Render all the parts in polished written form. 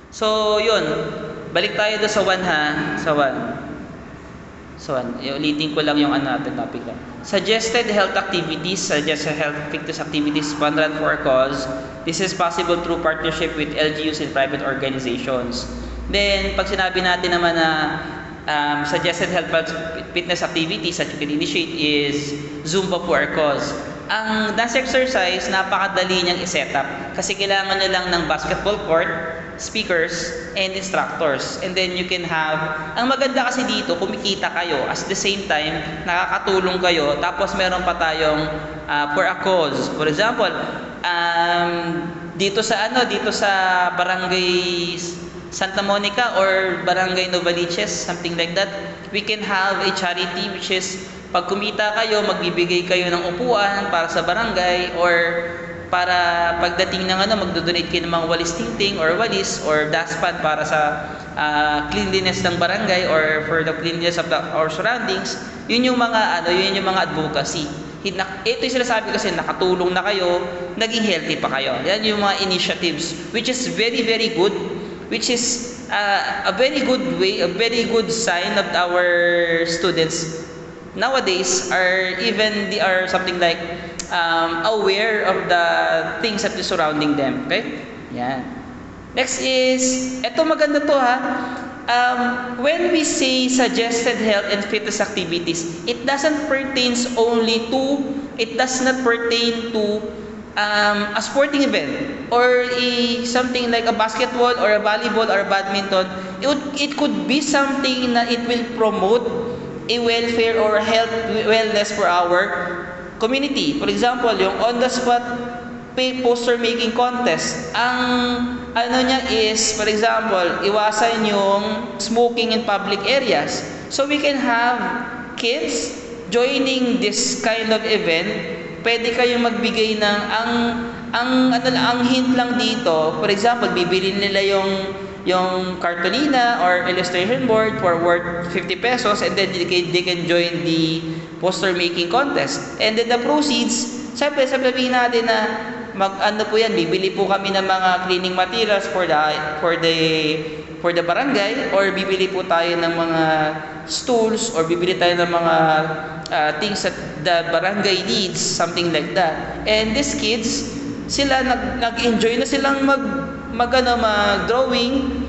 So, yun. Balik tayo doon sa 1 ha. Sa 1. So, ulitin ko lang yung natin topic lang. Suggested health activities, suggested health fitness activities funded for a cause. This is possible through partnership with LGUs and private organizations. Then, pag sinabi natin naman na suggested health fitness activities that you can initiate is Zumba for a cause. Ang dance exercise, napakadali niyang i-set up kasi kailangan nyo lang ng basketball court, speakers, and instructors. And then you can have, ang maganda kasi dito, kumikita kayo, at the same time, nakakatulong kayo, tapos meron pa tayong for a cause. For example, dito sa Barangay Santa Monica or Barangay Novaliches, something like that, we can have a charity which is pag kumita kayo, magbibigay kayo ng upuan para sa barangay or para pagdating ng magdo-donate kayo ng mga walis tingting or walis or dustpan para sa cleanliness ng barangay or for the cleanliness of our surroundings. Yun yung mga advocacy. Ito yung sinasabi kasi nakatulong na kayo, naging healthy pa kayo. Yan yung mga initiatives which is very very good, which is a very good way, a very good sign of our students nowadays they are something like aware of the things that is surrounding them. Okay? Yan. Next is, eto maganda to ha. When we say suggested health and fitness activities, it does not pertain to a sporting event or something like a basketball or a volleyball or a badminton. It could be something that it will promote a welfare or health wellness for our community. For example, yung on-the-spot poster making contest. Ang niya is, for example, iwasan yung smoking in public areas. So we can have kids joining this kind of event. Pwede kayong magbigay ng ang hint lang dito. For example, bibili nila yung cartolina or illustration board for worth 50 pesos and then they can join the poster making contest. And then the proceeds, siyempre sabihin natin na bibili po kami ng mga cleaning materials for the barangay or bibili po tayo ng mga stools or bibili tayo ng mga things that the barangay needs, something like that. And these kids, sila nag-enjoy na silang mag-drawing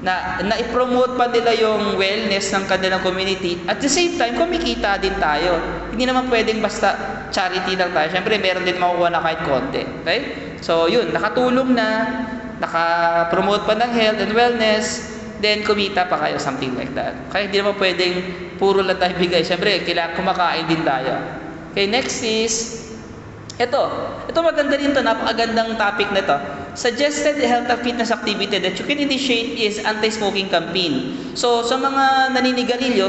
na i-promote pa nila yung wellness ng kanilang community. At the same time, kumikita din tayo. Hindi naman pwedeng basta charity lang tayo. Siyempre, meron din makukuha na kahit konti. Okay? So, yun. Nakatulong na, naka-promote pa ng health and wellness, then kumita pa kayo, something like that. Kaya hindi naman pwedeng puro lang tayo bigay. Siyempre, kailangan kumakain din tayo. Okay, next is ito maganda rin to, napakagandang topic na to. Suggested health and fitness activity that you can initiate is anti-smoking campaign. So, sa mga naninigarilyo,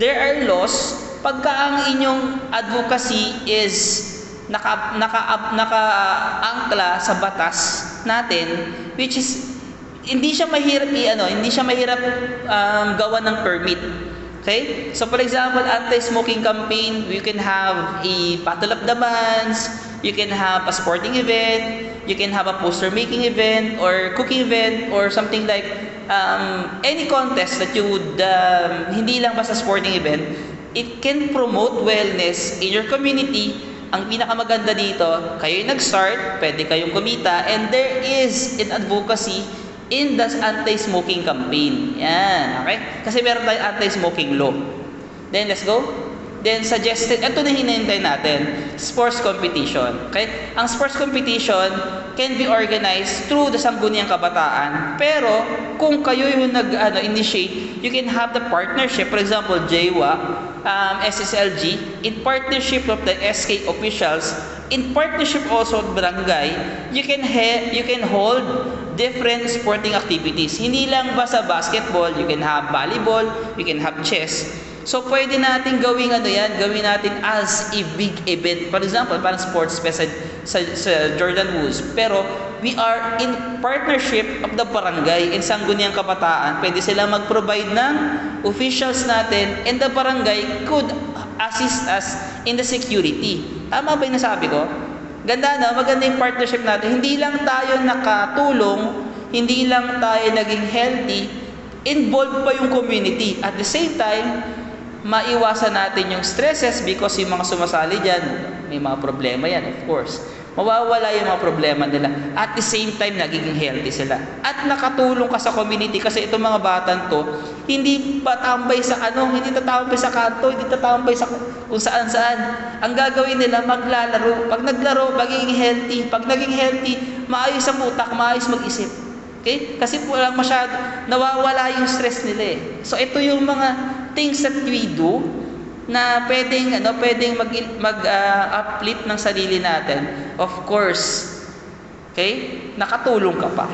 there are laws pagka ang inyong advocacy is naka-angkla sa batas natin, which is hindi siya mahirap gawa ng permit. Okay? So for example, anti-smoking campaign, you can have a Battle of the Bands, you can have a sporting event, you can have a poster making event or cooking event or something like any contest that you would, hindi lang basta sporting event, it can promote wellness in your community. Ang pinakamaganda dito, kayo yung nag-start, pwede kayong kumita, and there is an advocacy in the anti-smoking campaign. Yan, okay? Kasi meron tayong anti-smoking law. Then, let's go. Then, suggested, ito na hinihintay natin, sports competition. Okay? Ang sports competition can be organized through the Sangguniang Kabataan. Pero, kung kayo yung initiate, you can have the partnership, for example, JWA, SSLG, in partnership of the SK officials, in partnership also with barangay, you can hold different sporting activities. Hindi lang basta basketball, you can have volleyball, you can have chess. So pwede natin gawin natin as a big event. For example, parang sports sa Jordan Woods. Pero we are in partnership of the barangay in Sangguniang Kabataan. Pwede sila mag-provide ng officials natin and the barangay could assist us in the security. Tama ba yung nasabi ko? Ganda na, maganda yung partnership natin. Hindi lang tayo nakatulong hindi lang tayo naging healthy, involved pa yung community. At the same time, maiwasan natin yung stresses because yung mga sumasali dyan, may mga problema yan, of course. Mawawala yung mga problema nila. At the same time, nagiging healthy sila. At nakatulong ka sa community kasi itong mga batan to, hindi patambay sa hindi tatambay sa kanto, hindi tatambay sa kung saan-saan. Ang gagawin nila, maglalaro. Pag naglaro, magiging healthy. Pag naging healthy, maayos ang utak, maayos mag-isip. Okay? Kasi po lang nawawala yung stress nila eh. So ito yung mga things that we do na pwedeng uplift ng sarili natin. Of course, okay? Nakatulong ka pa.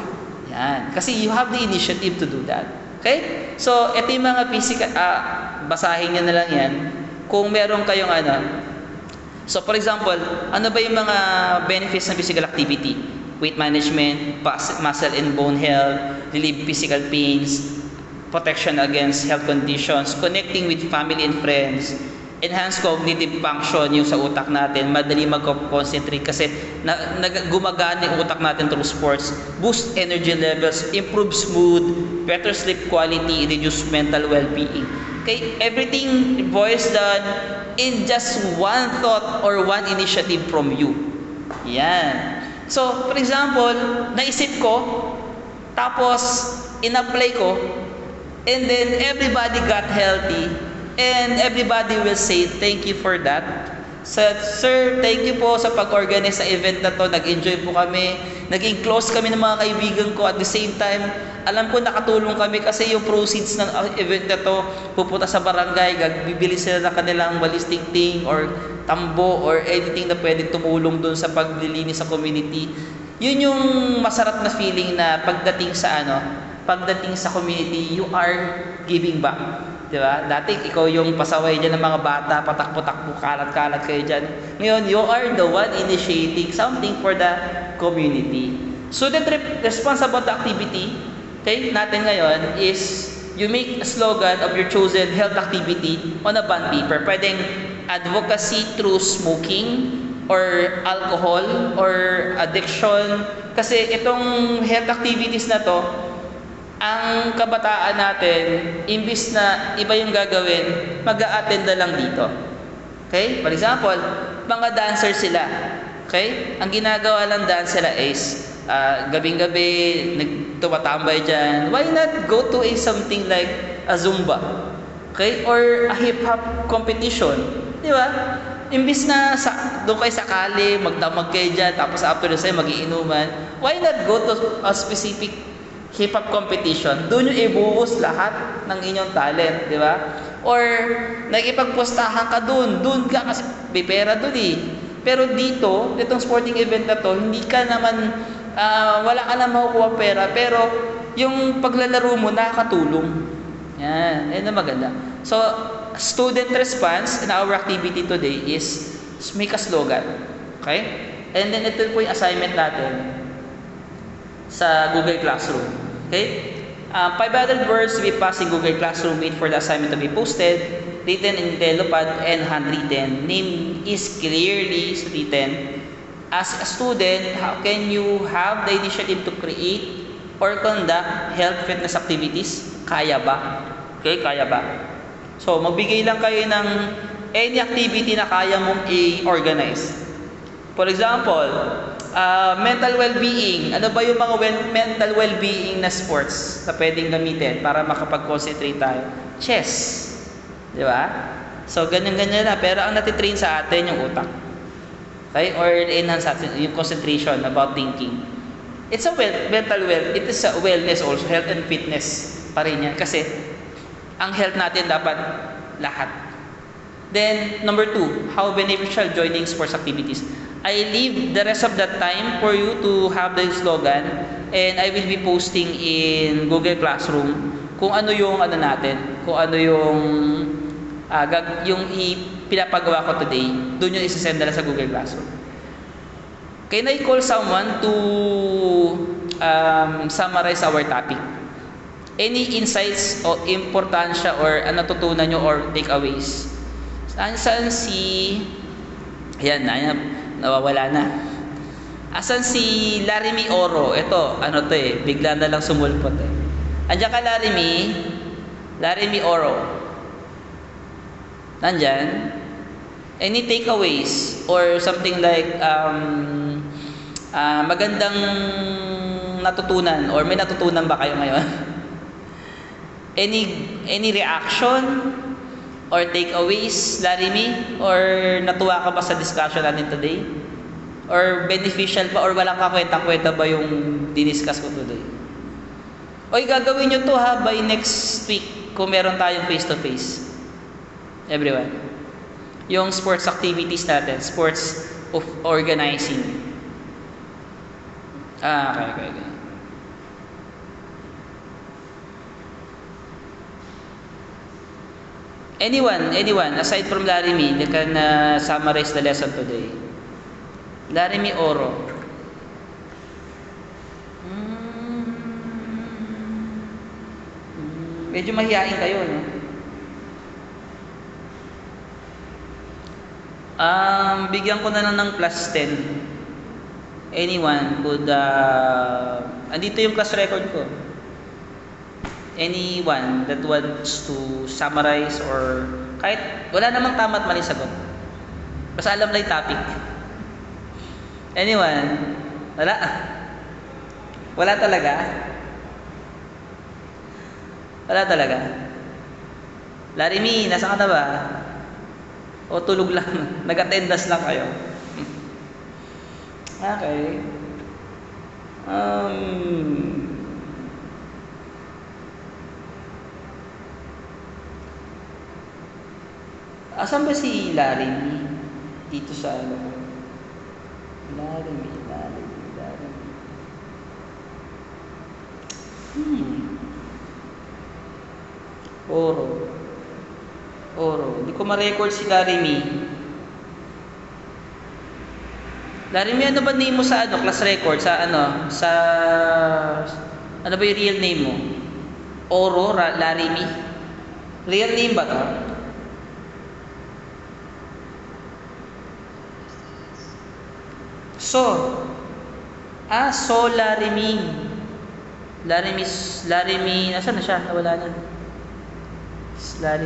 Yan. Kasi you have the initiative to do that. Okay? So, ito yung mga physical, basahin nyo na lang yan. Kung meron kayong So, for example, ano ba yung mga benefits ng physical activity? Weight management, muscle and bone health, relieve physical pains, protection against health conditions, connecting with family and friends, enhance cognitive function yung sa utak natin, madali mag-concentrate kasi gumagana yung utak natin through sports, boost energy levels, improves mood, better sleep quality, reduce mental well-being. Okay, everything boils down in just one thought or one initiative from you. Yan. So, for example, naisip ko, tapos in-apply ko, and then everybody got healthy, and everybody will say thank you for that. Sir, thank you po sa pag-organize sa event na to. Nag-enjoy po kami. Naging close kami ng mga kaibigan ko. At the same time, alam ko nakatulong kami kasi yung proceeds ng event na to pupunta sa barangay. Bibili sila ng kanilang ballistic thing or tambo or anything na pwedeng tumulong doon sa paglilinis sa community. Yun yung masarap na feeling na pagdating sa community, you are giving back. Diba? Dati ikaw yung pasaway dyan ng mga bata, patakbo-takbo, kalat-kalat kayo dyan. Ngayon, you are the one initiating something for the community. Student response about the activity, okay, natin ngayon is you make a slogan of your chosen health activity on a bond paper. Pwedeng advocacy through smoking or alcohol or addiction. Kasi itong health activities na to, ang kabataan natin, imbis na iba yung gagawin, mag-a-attend na lang dito. Okay? For example, mga dancer sila. Okay? Ang ginagawa lang dance sila is, gabing-gabi, tumatambay dyan. Why not go to something like a Zumba? Okay? Or a hip-hop competition. Di ba? Imbis na doon kayo sakali, magdamag kayo dyan, tapos after the same, mag-iinuman. Why not go to a specific hip-hop competition? Doon yung ibuhos lahat ng inyong talent, di ba? Or nakipagpostahan ka doon ka kasi may pera doon eh. Pero dito, itong sporting event na to, hindi ka naman, wala ka na makukuha pera, pero yung paglalaro mo nakakatulong. Yan, yun ang maganda. So, student response in our activity today is make a slogan. Okay? And then ito po yung assignment natin sa Google Classroom. Okay? 500 words to be passed in Google Classroom. Wait for the assignment to be posted. Written in Telopad and handwritten. Name is clearly written. As a student, how can you have the initiative to create or conduct health fitness activities? Kaya ba? Okay, kaya ba? So, magbigay lang kayo ng any activity na kaya mong i-organize. For example, mental well-being. Ano ba yung mga mental well-being na sports na pwedeng gamitin para makapag-concentrate tayo? Chess. Di ba? So, ganyan-ganyan na. Pero ang natitrain sa atin yung utak. Okay? Or enhance natin yung concentration about thinking. It's a mental well. It is a wellness also. Health and fitness pa rin yan. Kasi, ang health natin dapat lahat. Then, number 2, how beneficial joining sports activities. I leave the rest of the time for you to have the slogan and I will be posting in Google Classroom kung ano yung natin, kung ano yung pinapagawa ko today. Doon yung isasend nila sa Google Classroom. Can I call someone to summarize our topic? Any insights o importansya or natutunan nyo or takeaways? Saan si... Ayan, nawawala na. Asan si Larry Oro? Ito, ano to eh, bigla na lang sumulpot eh. Andiyan ka Larry Oro. Nandyan? Any takeaways or something like magandang natutunan or may natutunan ba kayo ngayon? Any reaction or takeaways, Larry, or natuwa ka ba sa discussion natin today? Or beneficial ba or walang kakwenta-kwenta ba yung diniscuss ko today? Oy, gagawin nyo to ha by next week kung meron tayong face-to-face. Everyone. Yung sports activities natin, sports of organizing. Okay. Anyone, aside from Larry, that can summarize the lesson today? Larry Oro. Medyo mahihain kayo, no? Bigyan ko na lang ng +10. Anyone could, andito yung class record ko. Anyone that wants to summarize or kahit wala namang tama at mali sagot. Basta alam na yung topic. Anyone? Wala? Wala talaga? Wala talaga? Larry, nasa ka na ba? O tulog lang? Nag-attendance lang kayo? Okay. Asan ba si Larry? Dito sa ano? Larry. Oro. Hindi ko ma-record si Larry. Larry, ano ba name mo sa class record? Ano ba yung real name mo? Oro, Larry. Real name ba to? So Larry. Nasaan na siya? Nawala na. Larry,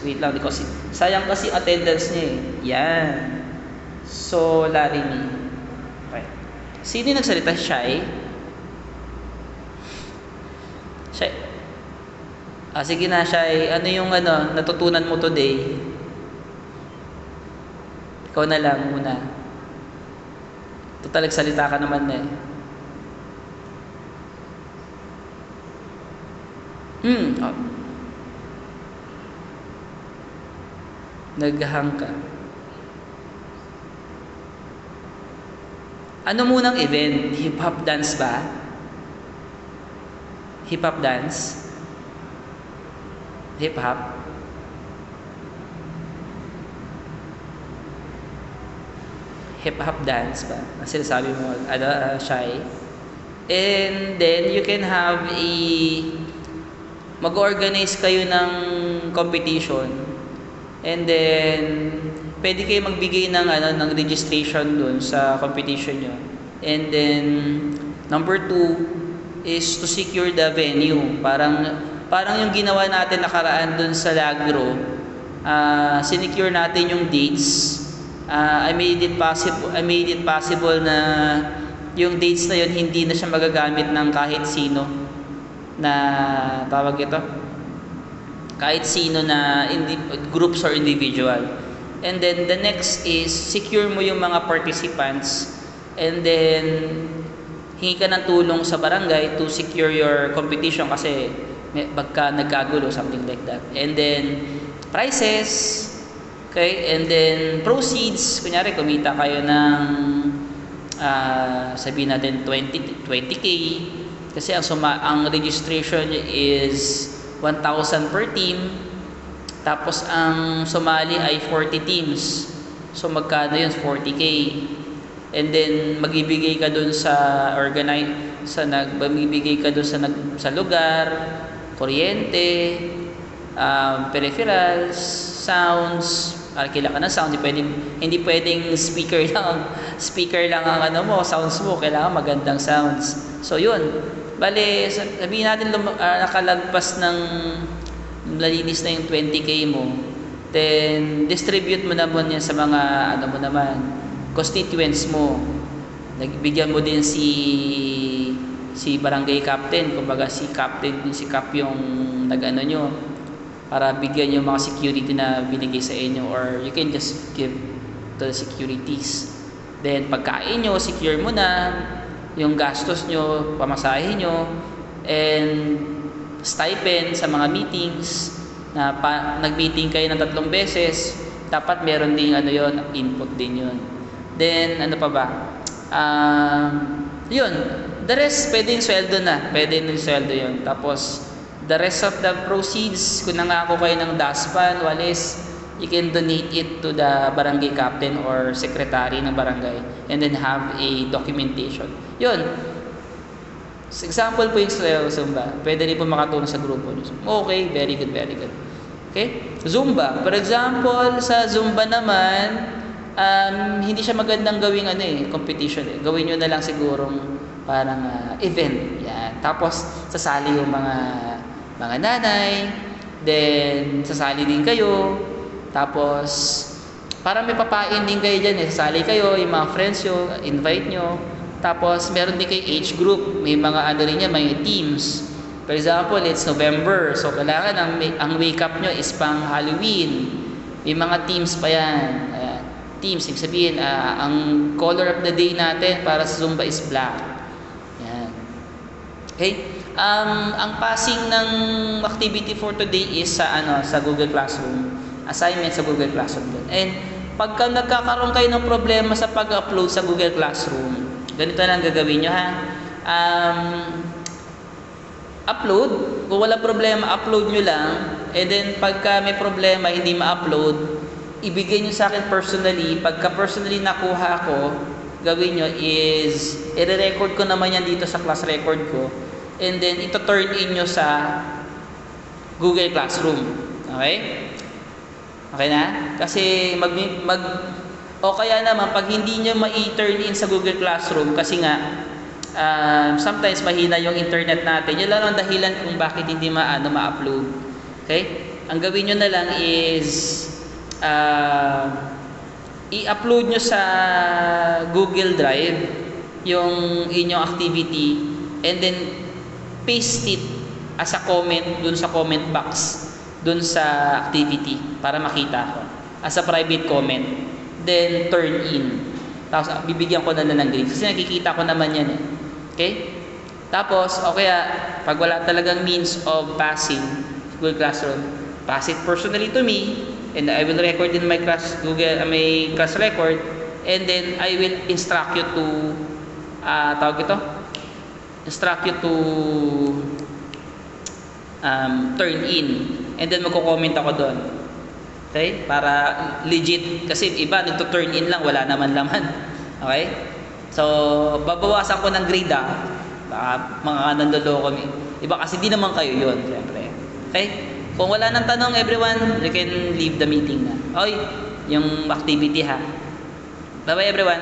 wait lang, kasi sayang kasi attendance niya eh. Yan. So, Larry. Okay. Sino yung nagsalita? Shy? Sige na, Shy. Ano yung natutunan mo today? Ikaw na lang muna. Total, nagsalita ka naman na eh. Naghang ka. Ano munang event? Hip-hop dance ba? Hip-hop dance? Hip-hop? Hip-hop dance ba? Ang sinasabi mo, Shy? And then, you can have mag-organize kayo ng competition. And then, pwede kayo magbigay ng registration dun sa competition nyo. And then, number 2 is to secure the venue. Parang yung ginawa natin nakaraan dun sa Lagro, sinecure natin yung dates. I made it possible na yung dates na yun hindi na siya magagamit ng kahit sino na tawag ito. Kahit sino na groups or individual. And then the next is secure mo yung mga participants and then hingi ka ng tulong sa barangay to secure your competition kasi bagka nagkagulo, something like that. And then prizes, okay? And then proceeds, kunyari kumita kayo ng sabihin natin 20k kasi ang registration is 1,000 per team. Tapos ang sumali ay 40 teams. So magkano yun? 40k. And then magbibigay ka dun magbibigay ka dun sa lugar, kuryente, peripherals, sounds, Para kailangan ng sound, hindi pwedeng speaker lang ang ano mo, sounds mo, kailangan magandang sounds. So yun. Bale, sabihin natin nakalagpas ng malinis na yung 20K mo, then distribute mo naman yan sa mga ano mo naman, constituents mo. Nagbigyan mo din si barangay captain, kumbaga si cap yung nag-ano nyo, para bigyan yung mga security na binigay sa inyo, or you can just give to the securities. Then pagkain nyo, secure mo na yung gastos nyo, pamasahe nyo, and stipend sa mga meetings na nag-meeting kayo ng 3 beses, dapat meron din ano yon, input din yon. Then ano pa ba? Yun, the rest pwedeng sweldo na, pwede yung sweldo yun. Tapos the rest of the proceeds, kung nangako kayo ng daspan, walis, you can donate it to the barangay captain or secretary ng barangay, and then have a documentation. Yun. Example po yung Zumba. Pwede rin po makatulong sa grupo nyo. Okay, very good, very good. Okay? Zumba. For example, sa Zumba naman, hindi siya magandang gawing competition. Gawin nyo na lang sigurong parang event. Yan. Tapos, sasali yung mga nanay, then sasali din kayo. Tapos, parang may papain din kayo dyan. Sasali kayo, yung mga friends nyo, invite nyo. Tapos, meron din kayo age group. May mga rin yan, may teams. For example, it's November. So, kailangan ang wake-up nyo is pang Halloween. May mga teams pa yan. Teams, ibig sabihin, ang color of the day natin para sa Zumba is black. Yan. Okay? Ang passing ng activity for today is sa Google Classroom. Assignment sa Google Classroom din. And pagka nagkakaroon kayo ng problema sa pag-upload sa Google Classroom, ganito lang gagawin nyo ha. Upload. Kung wala problema, upload nyo lang. And then pagka may problema, hindi ma-upload, ibigay nyo sa akin personally. Pagka personally nakuha ko, gawin nyo is, i-record ko naman yan dito sa class record ko. And then, ito turn in nyo sa Google Classroom. Okay? Okay na? Kasi o kaya naman, pag hindi nyo ma-turn in sa Google Classroom, kasi nga, sometimes mahina yung internet natin. Yun lang ang dahilan kung bakit hindi ma-upload. Okay? Ang gawin nyo na lang is, i-upload nyo sa Google Drive yung inyong activity, and then paste it as a comment dun sa comment box dun sa activity para makita ko as a private comment, then turn in. Tapos bibigyan ko na lang ng grade kasi nakikita ko naman yan okay? Tapos pag wala talagang means of passing Google Classroom, pass it personally to me, and I will record in my class class record, and then I will instruct you to turn in, and then magko-comment ako doon. Okay? Para legit, kasi iba nagto-turn in lang, wala naman laman. Okay? So babawasan ko ng grade baka mga nandoloko kami. Iba kasi di naman kayo yun, syempre. Okay? Kung wala nang tanong, everyone, you can leave the meeting na. Okay, yung activity ha. Bye-bye everyone.